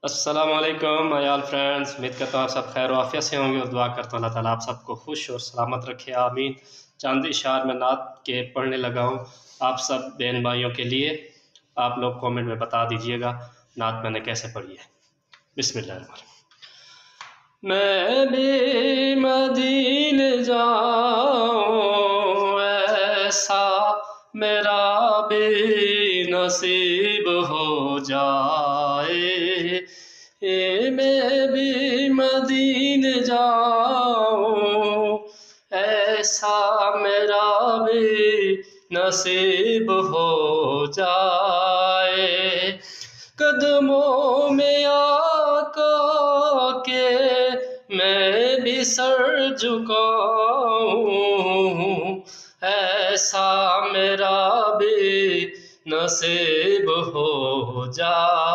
السلام علیکم عیال فرینڈز، امید کرتا ہوں آپ سب خیر و عافیت سے ہوں گے اور دعا کرتا ہوں اللہ تعالیٰ آپ سب کو خوش اور سلامت رکھے، آمین۔ چاند اشعار میں نعت کے پڑھنے لگا ہوں آپ سب بہن بھائیوں کے لیے۔ آپ لوگ کومنٹ میں بتا دیجئے گا نعت میں نے کیسے پڑھی ہے۔ بسم اللہ الرحمن الرحیم۔ میں بھی مدینے جاؤں ایسا میرا بھی نصیب ہو جائے، میں بھی مدینے جاؤں ایسا میرا بھی نصیب ہو جائے، قدموں میں آقا کے میں بھی سر جھکاؤں، ایسا میرا بھی نصیب ہو جائے۔